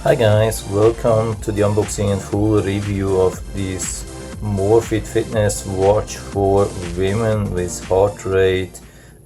Hi guys, welcome to the unboxing and full review of this moreFit fitness watch for women with heart rate,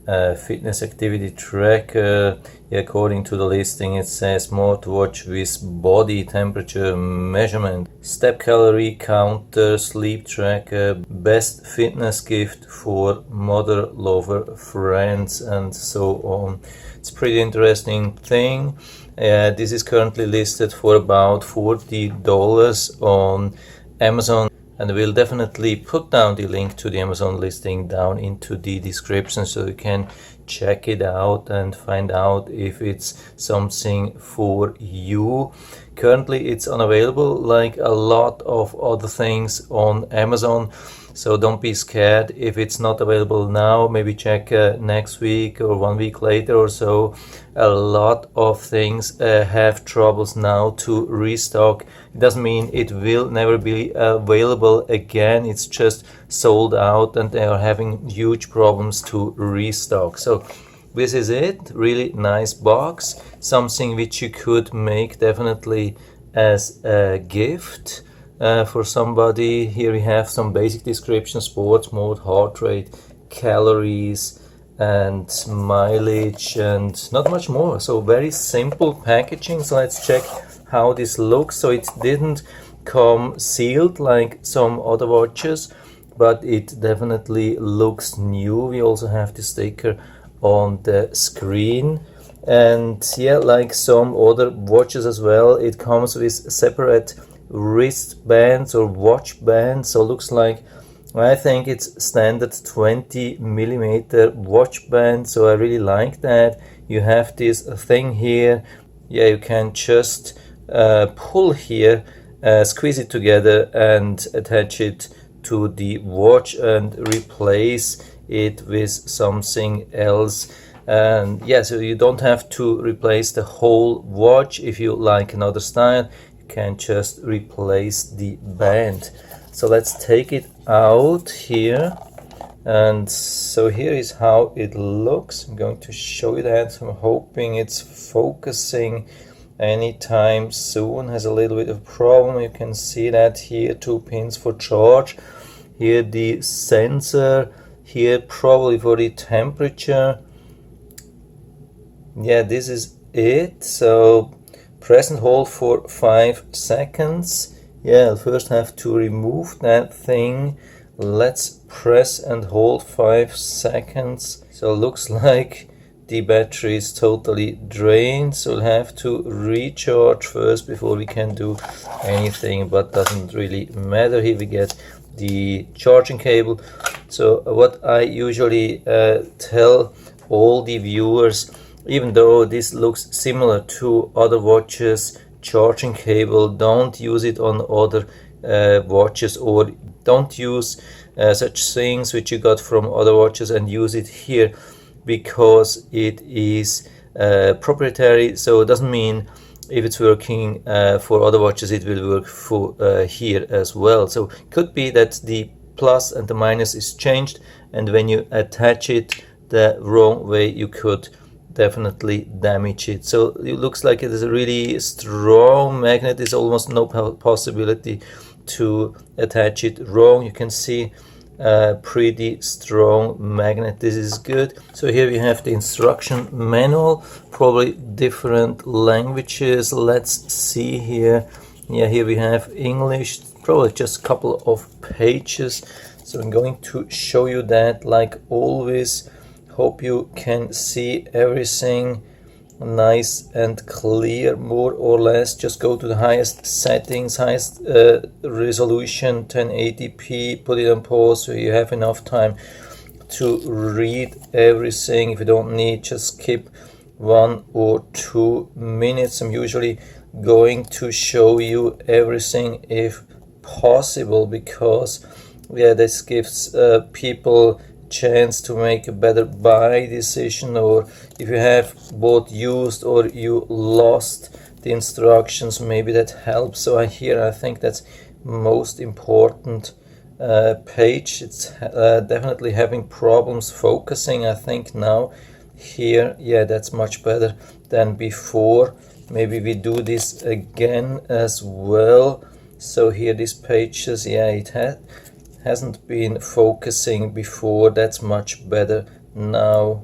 fitness activity tracker. According to the listing it says smartwatch with body temperature measurement, step calorie counter, sleep tracker, best fitness gift for mother lover friends, and so on. It's a pretty interesting thing. This is currently listed for about $40 on Amazon, and we'll definitely put down the link to the Amazon listing down into the description so you can check it out and find out if it's something for you. Currently it's unavailable like a lot of other things on Amazon, so don't be scared if it's not available now. Maybe check next week or 1 week later or so. A lot of things have troubles now to restock. It doesn't mean it will never be available again. It's just sold out and they are having huge problems to restock. So this is it. Really nice box. Something which you could make definitely as a gift for somebody. Here we have some basic description: sports mode, heart rate, calories, and mileage, and not much more. So very simple packaging. So let's check how this looks. So it didn't come sealed like some other watches, but it definitely looks new. We also have the sticker on the screen, and yeah, like some other watches as well, it comes with separate wristbands or watch bands. So looks like, I think it's standard 20 millimeter watch band, so I really like that. You have this thing here, yeah, you can just pull here, squeeze it together and attach it to the watch and replace it with something else. And yeah, so you don't have to replace the whole watch. If you like another style, you can just replace the band. So let's take it out here, and so here is how it looks. I'm going to show you that. So I'm hoping it's focusing anytime soon. Has a little bit of problem. You can see that here, 2 pins for charge, here the sensor, here probably for the temperature. Yeah, this is it. So press and hold for 5 seconds. Yeah, I'll first have to remove that thing. Let's press and hold 5 seconds. So it looks like the battery is totally drained, so we'll have to recharge first before we can do anything, but doesn't really matter. Here we get the charging cable. So what I usually tell all the viewers, even though this looks similar to other watches, charging cable, don't use it on other watches, or don't use such things which you got from other watches and use it here, because it is proprietary. So it doesn't mean if it's working for other watches it will work for here as well. So it could be that the plus and the minus is changed, and when you attach it the wrong way you could definitely damage it. So it looks like it is a really strong magnet. There's almost no possibility to attach it wrong. You can see a pretty strong magnet. This is good. So here we have the instruction manual, probably different languages. Let's see here. Yeah, here we have English, probably just a couple of pages. So I'm going to show you that like always. Hope you can see everything nice and clear, more or less. Just go to the highest settings, highest resolution, 1080p, put it on pause so you have enough time to read everything. If you don't need, just skip 1 or 2 minutes. I'm usually going to show you everything if possible, because yeah, this gives people chance to make a better buy decision, or if you have bought used or you lost the instructions, maybe that helps. So I think that's most important page. It's definitely having problems focusing, I think now. Here, yeah, that's much better than before. maybe we do this again as well. So here these pages, yeah, it hasn't been focusing before. That's much better now.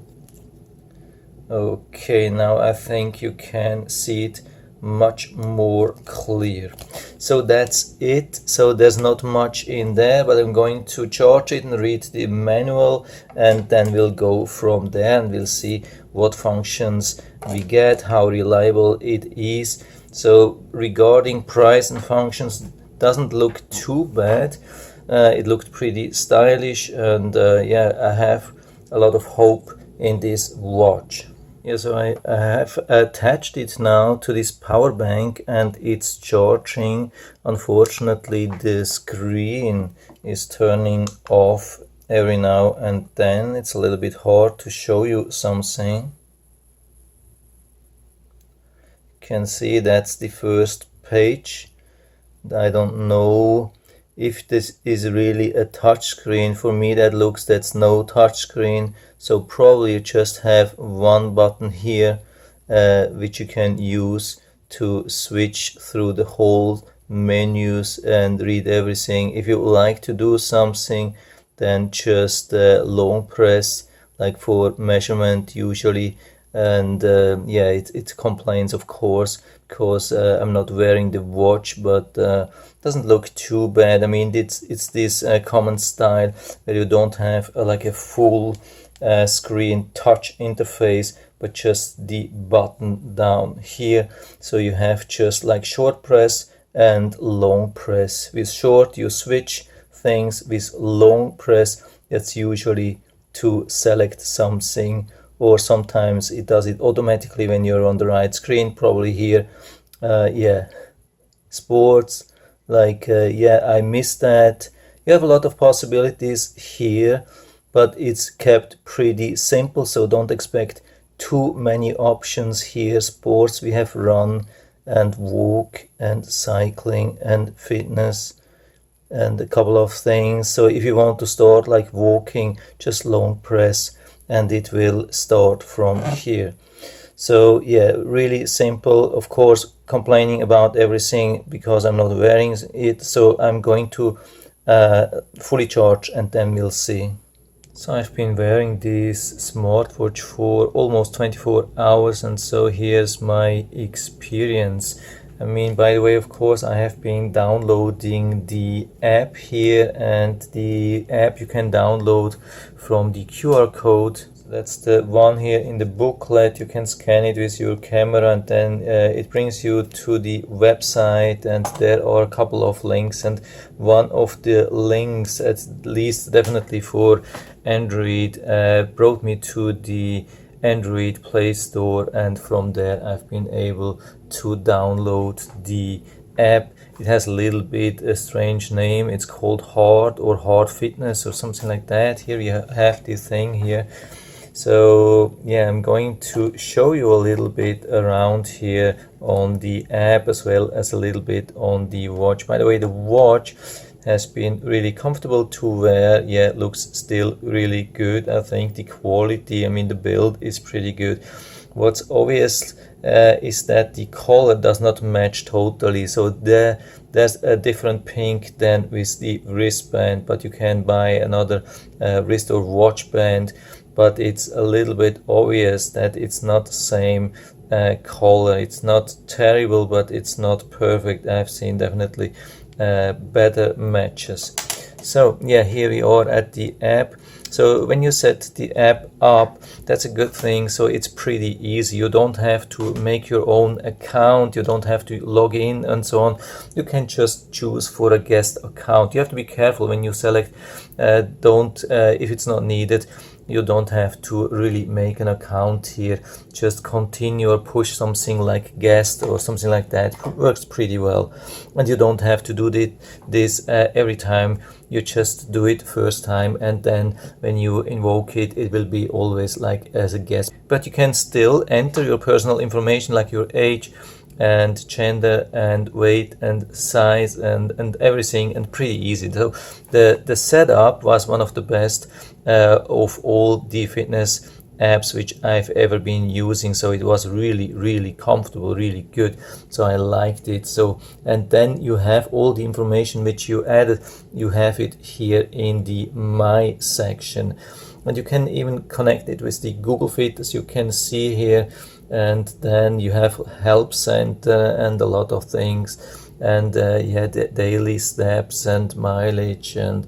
Okay, now I think you can see it much more clear. So that's it. So there's not much in there, but I'm going to charge it and read the manual, and then we'll go from there and we'll see what functions we get, how reliable it is. So regarding price and functions, doesn't look too bad. It looked pretty stylish, and yeah, I have a lot of hope in this watch. Yeah, so I have attached it now to this power bank and it's charging. Unfortunately, the screen is turning off every now and then. It's a little bit hard to show you something. You can see that's the first page. I don't know if this is really a touch screen. For me that's no touch screen, so probably you just have one button here which you can use to switch through the whole menus and read everything. If you like to do something, then just long press, like for measurement usually, and yeah, it complains of course because I'm not wearing the watch, but doesn't look too bad. I mean, it's this common style where you don't have like a full screen touch interface, but just the button down here. So you have just like short press and long press. With short you switch things, with long press it's usually to select something, or sometimes it does it automatically when you're on the right screen, probably here. Yeah, sports, like yeah, I missed that. You have a lot of possibilities here, but it's kept pretty simple, so don't expect too many options here. Sports, we have run and walk and cycling and fitness and a couple of things. So if you want to start like walking, just long press and it will start from here. So yeah, really simple. Of course, complaining about everything because I'm not wearing it, so I'm going to fully charge and then we'll see. So I've been wearing this smartwatch for almost 24 hours, and so here's my experience. I mean, by the way, of course, I have been downloading the app here, and the app you can download from the QR code. That's the one here in the booklet. You can scan it with your camera, and then it brings you to the website, and there are a couple of links, and one of the links, at least definitely for Android, brought me to the Android Play Store, and from there I've been able to download the app. It has a little bit a strange name. It's called Hard Fitness or something like that. Here you have this thing here. So yeah, I'm going to show you a little bit around here on the app as well as a little bit on the watch. By the way, the watch has been really comfortable to wear. Yeah, it looks still really good. I think the quality, I mean the build is pretty good. What's obvious is that the color does not match totally, so there's a different pink than with the wristband, but you can buy another wrist or watch band, but it's a little bit obvious that it's not the same color. It's not terrible, but it's not perfect. I've seen definitely better matches. So yeah, here we are at the app. So when you set the app up, that's a good thing. So it's pretty easy. You don't have to make your own account. You don't have to log in and so on. You can just choose for a guest account. You have to be careful when you select. If it's not needed, you don't have to really make an account here. Just continue or push something like guest or something like that. It works pretty well, and you don't have to do this every time. You just do it first time, and then when you invoke it, it will be always like as a guest. But you can still enter your personal information like your age and gender and weight and size and everything, and pretty easy. So the setup was one of the best of all the fitness apps which I've ever been using. So it was really comfortable, really good. So I liked it. So, and then you have all the information which you added, you have it here in the My section. And you can even connect it with the Google Fit, as you can see here. And then you have help center and a lot of things. And the daily steps and mileage. And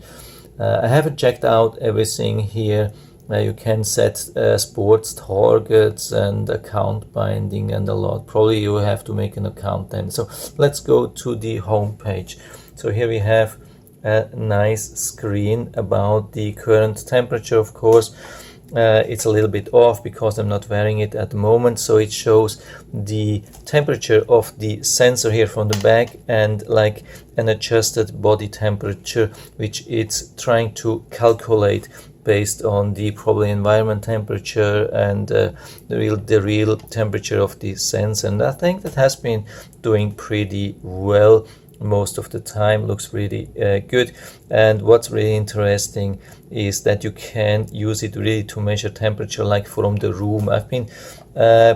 I haven't checked out everything here. You can set sports targets and account binding and a lot. Probably you have to make an account then. So let's go to the home page. So here we have a nice screen about the current temperature. Of course, it's a little bit off because I'm not wearing it at the moment. So it shows the temperature of the sensor here from the back and like an adjusted body temperature, which it's trying to calculate based on the probably environment temperature and the real temperature of the sensor. And I think that has been doing pretty well most of the time. Looks really good. And what's really interesting is that you can use it really to measure temperature like from the room. I've been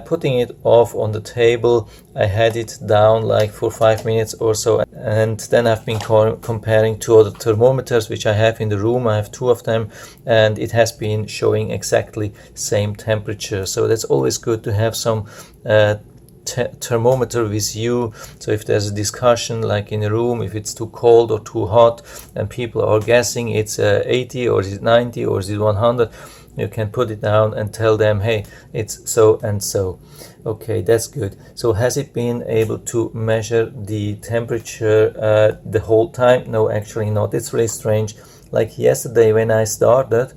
putting it off on the table. I had it down like for 5 minutes or so, and then I've been comparing to other thermometers which I have in the room. I have 2 of them, and it has been showing exactly same temperature. So that's always good to have some thermometer with you. So if there's a discussion like in a room, if it's too cold or too hot and people are guessing it's 80 or is it 90 or is it 100, you can put it down and tell them, hey, it's so and so. Okay, that's good. So has it been able to measure the temperature the whole time? No, actually not. It's really strange. Like yesterday when I started,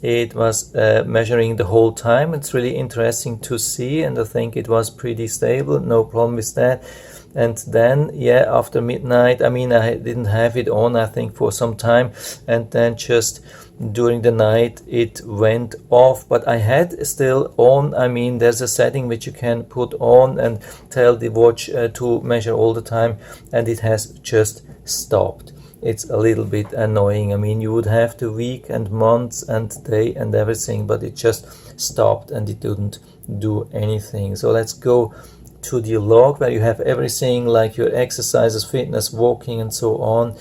it was measuring the whole time. It's really interesting to see, and I think it was pretty stable, no problem with that. And then, yeah, after midnight, I mean, I didn't have it on, I think, for some time, and then just during the night it went off, but I had still on. I mean, there's a setting which you can put on and tell the watch to measure all the time, and it has just stopped. It's a little bit annoying. I mean, you would have the week and months and day and everything, but it just stopped and it didn't do anything. So let's go to the log where you have everything like your exercises, fitness, walking and so on.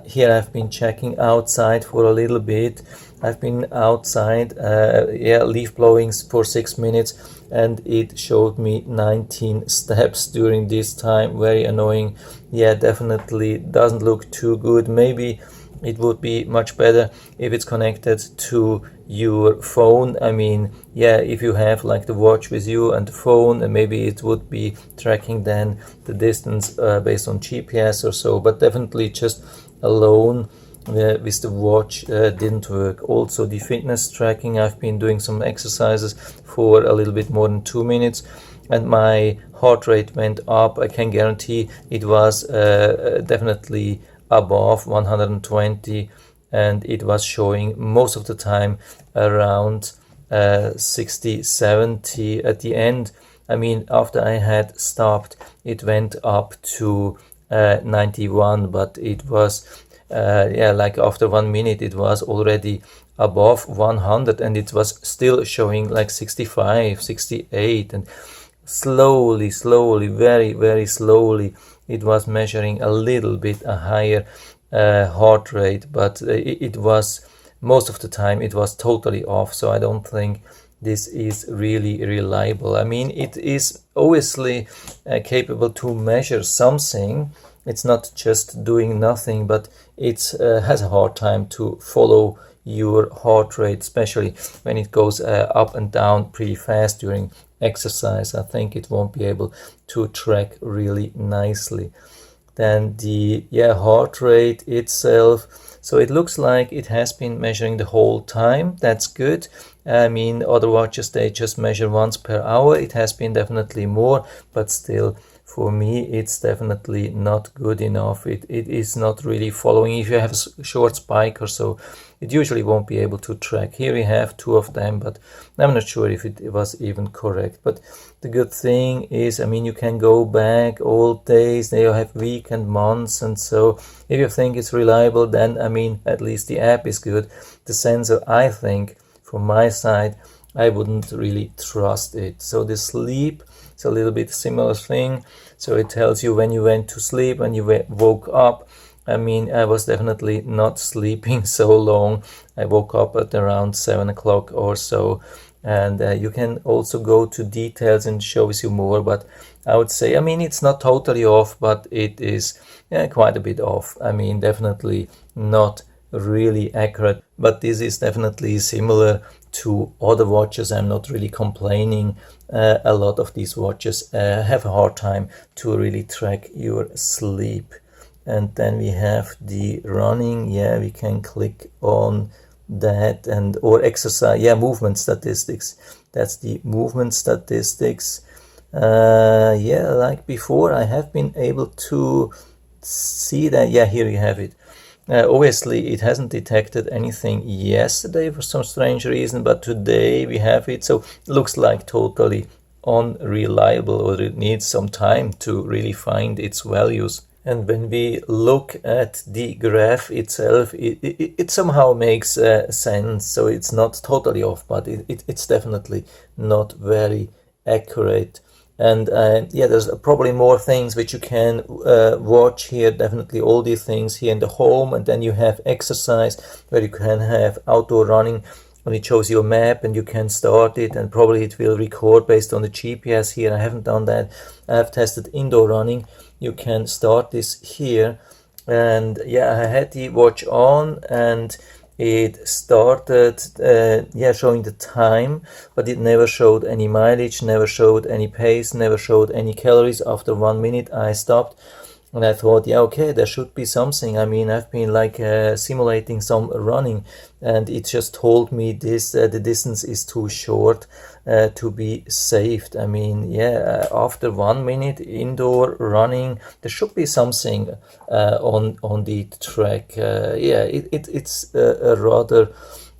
Here I've been checking outside for a little bit. I've been outside, leaf blowing for 6 minutes, and it showed me 19 steps during this time. Very annoying. Yeah, definitely doesn't look too good. Maybe it would be much better if it's connected to your phone. I mean, yeah, if you have like the watch with you and the phone, and maybe it would be tracking then the distance based on GPS or so, but definitely just alone with the watch didn't work. Also the fitness tracking, I've been doing some exercises for a little bit more than 2 minutes, and my heart rate went up. I can guarantee it was definitely above 120, and it was showing most of the time around 60, 70 at the end. I mean, after I had stopped, it went up to 91, but it was like after 1 minute it was already above 100, and it was still showing like 65, 68, and slowly, very slowly it was measuring a little bit a higher heart rate, but it was most of the time it was totally off. So I don't think this is really reliable. I mean, it is obviously capable to measure something. It's not just doing nothing, but it has a hard time to follow your heart rate, especially when it goes up and down pretty fast during exercise. I think it won't be able to track really nicely. Then the heart rate itself, so it looks like it has been measuring the whole time. That's good. I mean, other watches, they just measure once per hour. It has been definitely more, but still, for me, it's definitely not good enough. It is not really following. If you have a short spike or so, it usually won't be able to track. Here we have 2 of them, but I'm not sure if it was even correct. But the good thing is, I mean, you can go back all days. They have week and months, and so if you think it's reliable, then I mean, at least the app is good. The sensor, I think, from my side, I wouldn't really trust it. So the sleep is a little bit similar thing. So it tells you when you went to sleep, when you woke up. I mean, I was definitely not sleeping so long. I woke up at around 7 o'clock or so. And you can also go to details and shows you more, but I would say, I mean, it's not totally off, but it is quite a bit off. I mean, definitely not really accurate, but this is definitely similar to other watches. I'm not really complaining. A lot of these watches have a hard time to really track your sleep. And then we have the running. Yeah, we can click on that, and or exercise, yeah, movement statistics. That's the movement statistics. Yeah, like before, I have been able to see that. Yeah, here you have it. Obviously, it hasn't detected anything yesterday for some strange reason, but today we have it. So it looks like totally unreliable, or it needs some time to really find its values. And when we look at the graph itself, it somehow makes sense. So it's not totally off, but it's definitely not very accurate. And yeah, there's probably more things which you can watch here. Definitely all these things here in the home. And then you have exercise, where you can have outdoor running. And it shows you a map, and you can start it, and probably it will record based on the GPS here. I haven't done that. I have tested indoor running. You can start this here, and yeah, I had the watch on, and it started yeah, showing the time, but it never showed any mileage, never showed any pace, never showed any calories. After 1 minute I stopped, and I thought, yeah, okay, there should be something. I mean, I've been like simulating some running, and it just told me this, the distance is too short to be saved. I mean, yeah, after 1 minute indoor running, there should be something on the track. Yeah, it's rather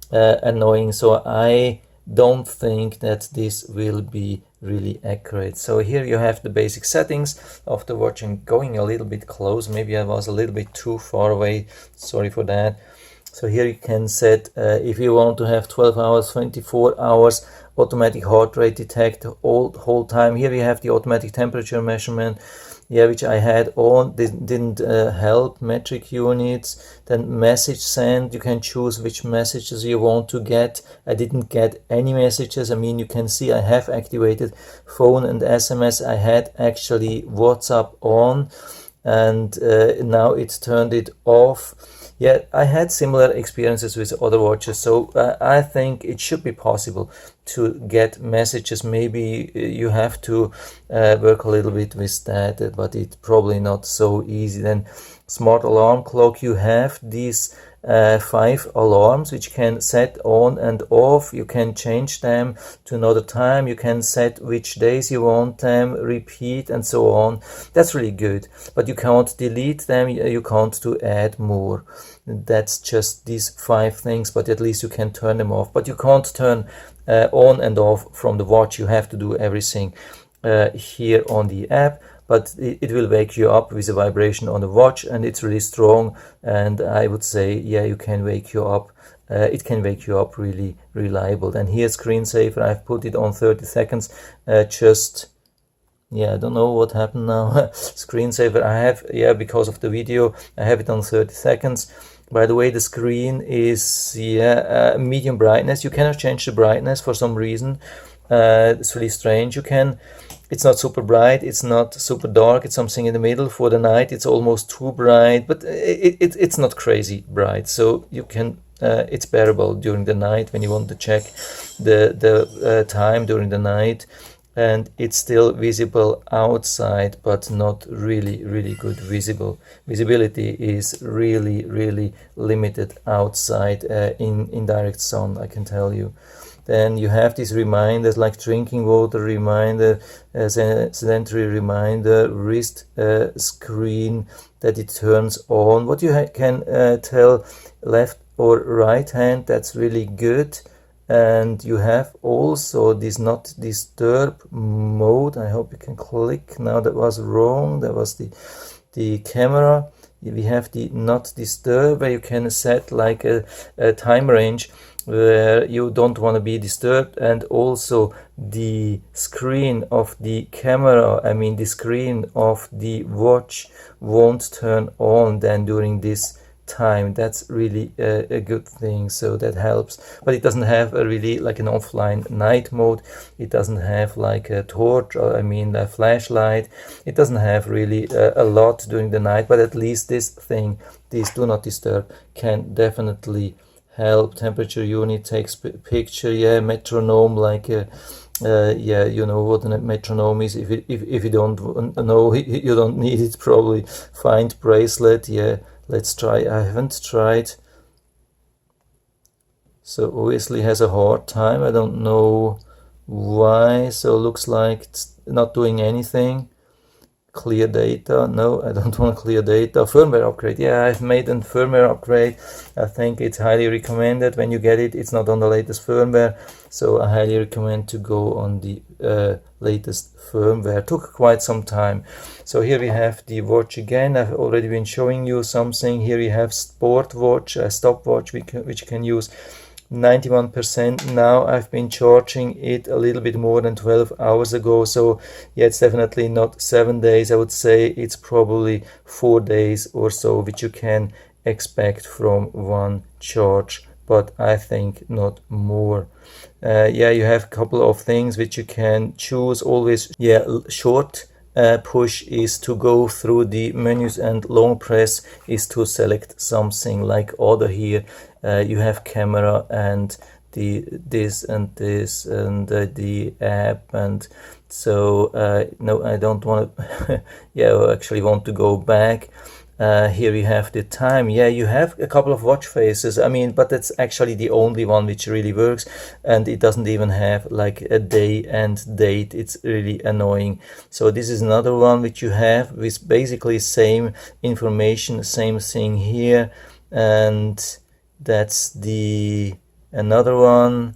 annoying. So I don't think that this will be really accurate. So here you have the basic settings of the watch. And going a little bit close, maybe I was a little bit too far away, sorry for that. So here you can set if you want to have 12 hours, 24 hours, automatic heart rate detect whole time. Here we have the automatic temperature measurement, yeah, which I had on, didn't help. Metric units, then message send. You can choose which messages you want to get. I didn't get any messages. I mean, you can see I have activated phone and SMS. I had actually WhatsApp on, and now it's turned it off. Yeah, I had similar experiences with other watches, so I think it should be possible to get messages. Maybe you have to work a little bit with that, but it's probably not so easy. Then smart alarm clock, you have these 5 alarms which can set on and off. You can change them to another time. You can set which days you want them, repeat, and so on. That's really good, but you can't delete them. You can't to add more. That's just these 5 things, but at least you can turn them off. But you can't turn on and off from the watch. You have to do everything here on the app. But it will wake you up with a vibration on the watch, and it's really strong. And I would say, yeah, you can wake you up. It can wake you up really reliable. And here's screensaver. I've put it on 30 seconds. Yeah, I don't know what happened now. Screensaver, I have, yeah, because of the video, I have it on 30 seconds. By the way, the screen is, yeah, medium brightness. You cannot change the brightness for some reason. It's really strange. You can, it's not super bright, it's not super dark, it's something in the middle. For the night, it's almost too bright, but it's not crazy bright. So you can, it's bearable during the night when you want to check the time during the night. And it's still visible outside, but not really good visibility is really limited outside in direct sun, I can tell you. Then you have these reminders like drinking water reminder, sedentary reminder, wrist screen that it turns on. What you can tell left or right hand, that's really good. And you have also this not disturb mode. I hope you can click. Now that was wrong. That was the camera. we have the not disturb, where you can set like a time range where you don't want to be disturbed, and also the screen of the camera, I mean the screen of the watch, won't turn on then during this time. That's really a good thing, so that helps. But it doesn't have a really like an offline night mode. It doesn't have like a torch, or I mean a flashlight. It doesn't have really a lot during the night, but at least this thing, this do not disturb, can definitely help. Temperature unit takes picture, yeah, metronome, like yeah, you know what a metronome is. If you don't know, you don't need it probably. Find bracelet, yeah, let's try. I haven't tried, so obviously has a hard time. I don't know why, so looks like it's not doing anything. Clear data, no, I don't want to clear data. Firmware upgrade, yeah, I've made a firmware upgrade. I think it's highly recommended. When you get it, it's not on the latest firmware, so I highly recommend to go on the latest firmware. Took quite some time. So here we have the watch again. I've already been showing you something. Here we have sport watch, a stopwatch which you can use. 91% now. I've been charging it a little bit more than 12 hours ago, so yeah, it's definitely not 7 days. I would say it's probably 4 days or so, which you can expect from one charge, but I think not more. Yeah, you have a couple of things which you can choose always. Yeah, short push is to go through the menus, and long press is to select something like order. Here you have camera and this and the app, and so no, I don't want to yeah, I actually want to go back. Here we have the time. Yeah, you have a couple of watch faces, I mean, but that's actually the only one which really works, and it doesn't even have like a day and date. It's really annoying. So this is another one which you have with basically same information, same thing here, and that's the another one.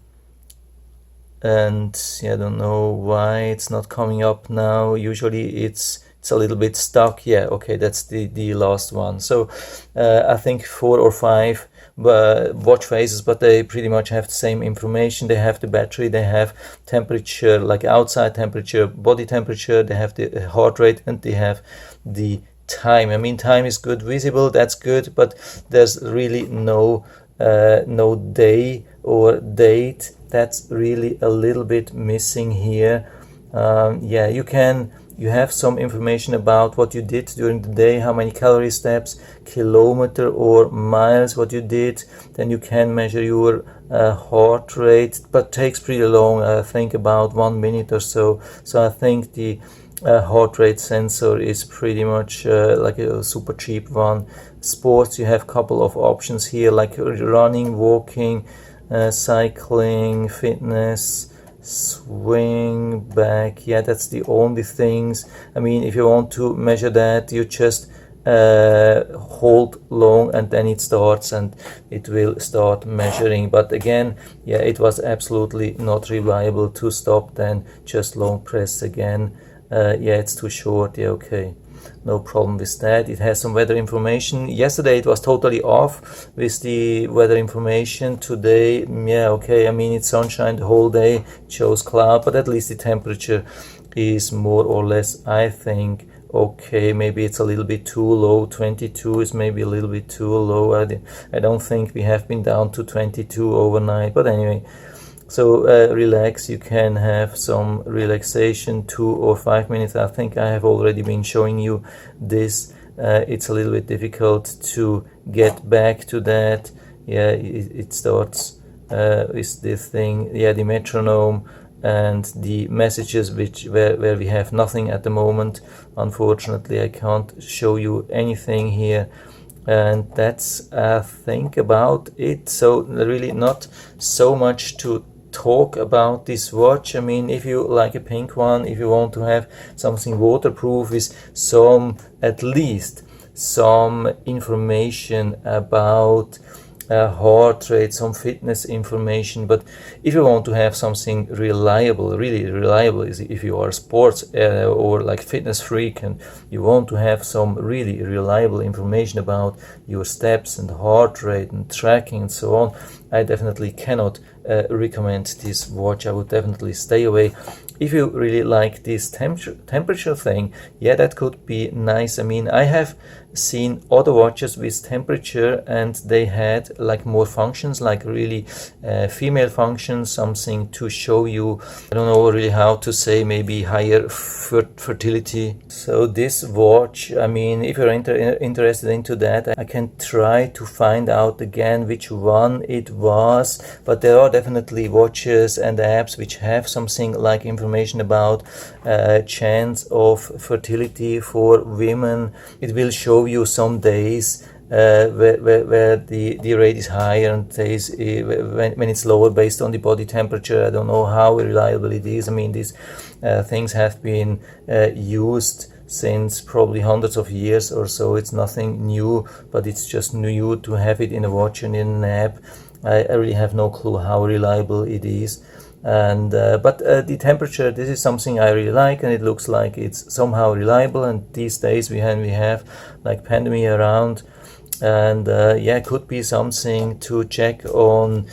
And yeah, I don't know why it's not coming up now. Usually it's a little bit stuck. Yeah, okay, that's the last one. So I think 4 or 5 watch faces, but they pretty much have the same information. They have the battery, they have temperature, like outside temperature, body temperature, they have the heart rate, and they have the time. I mean, time is good, visible, that's good, but there's really no day or date. That's really a little bit missing here. Yeah, you have some information about what you did during the day, how many calorie steps, kilometer or miles what you did. Then you can measure your heart rate, but takes pretty long, I think about 1 minute or so. So I think the heart rate sensor is pretty much like a super cheap one. Sports, you have a couple of options here, like running, walking, cycling, fitness, swing back. Yeah, that's the only things. I mean, if you want to measure that, you just hold long and then it starts and it will start measuring. But again, yeah, it was absolutely not reliable. To stop, then just long press again. Yeah, it's too short. Yeah, okay, no problem with that. It has some weather information. Yesterday it was totally off with the weather information. Today, yeah, okay, I mean, it's sunshine the whole day, it shows cloud, but at least the temperature is more or less, I think, okay. Maybe it's a little bit too low. 22 is maybe a little bit too low. I don't think we have been down to 22 overnight, but anyway. So relax, you can have some relaxation, 2 or 5 minutes. I think I have already been showing you this. It's a little bit difficult to get back to that. Yeah, it starts with this thing, yeah, the metronome and the messages where we have nothing at the moment. Unfortunately, I can't show you anything here. And that's, I think, about it. So really not so much to talk about this watch. I mean, if you like a pink one, if you want to have something waterproof with some, at least some information about heart rate, some fitness information. But if you want to have something reliable, really reliable, is if you are a sports or like fitness freak and you want to have some really reliable information about your steps and heart rate and tracking and so on, I definitely cannot recommend this watch. I would definitely stay away. If you really like this temperature thing, yeah, that could be nice. I mean, I have seen other watches with temperature and they had like more functions, like really female functions, something to show you, I don't know really how to say, maybe higher fertility. So this watch, I mean, if you're interested into that, I can try to find out again which one it was, but there are definitely watches and apps which have something like information about chance of fertility for women. It will show you some days where the rate is higher and days when it's lower based on the body temperature. I don't know how reliable it is. I mean, these things have been used since probably hundreds of years or so. It's nothing new, but it's just new to have it in a watch and in an app. I really have no clue how reliable it is. And but the temperature, this is something I really like, and it looks like it's somehow reliable. And these days we have like pandemic around, and yeah, could be something to check on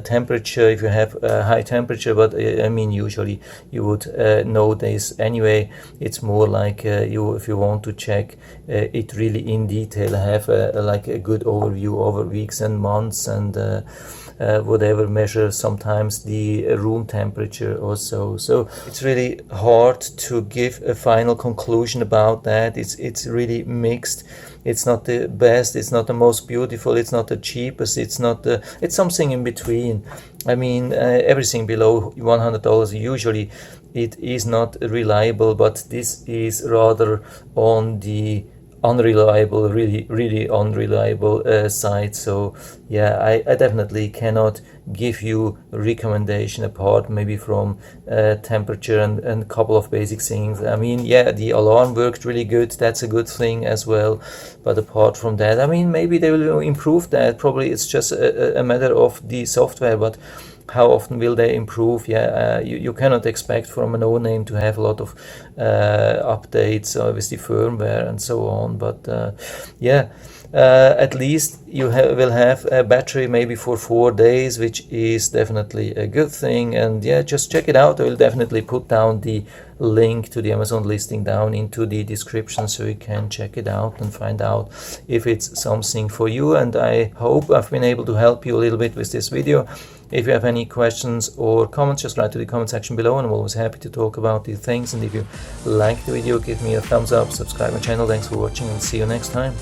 temperature if you have high temperature. But I mean, usually you would know this anyway. It's more like if you want to check it really in detail, have like a good overview over weeks and months and whatever, measure sometimes the room temperature also. So it's really hard to give a final conclusion about that. It's really mixed. It's not the best, it's not the most beautiful, it's not the cheapest, it's something in between. I mean, everything below $100 usually it is not reliable, but this is rather on the unreliable, really unreliable side. So yeah, I definitely cannot give you a recommendation apart maybe from temperature and a couple of basic things. I mean, yeah, the alarm worked really good, that's a good thing as well, but apart from that, I mean, maybe they will improve that. Probably it's just a matter of the software, but how often will they improve? Yeah, you cannot expect from a no-name to have a lot of updates with the firmware and so on. But yeah, at least you will have a battery maybe for 4 days, which is definitely a good thing. And yeah, just check it out. I will definitely put down the link to the Amazon listing down into the description, so you can check it out and find out if it's something for you. And I hope I've been able to help you a little bit with this video. If you have any questions or comments, just write to the comment section below, and I'm always happy to talk about these things. And if you like the video, give me a thumbs up, subscribe my channel. Thanks for watching, and see you next time.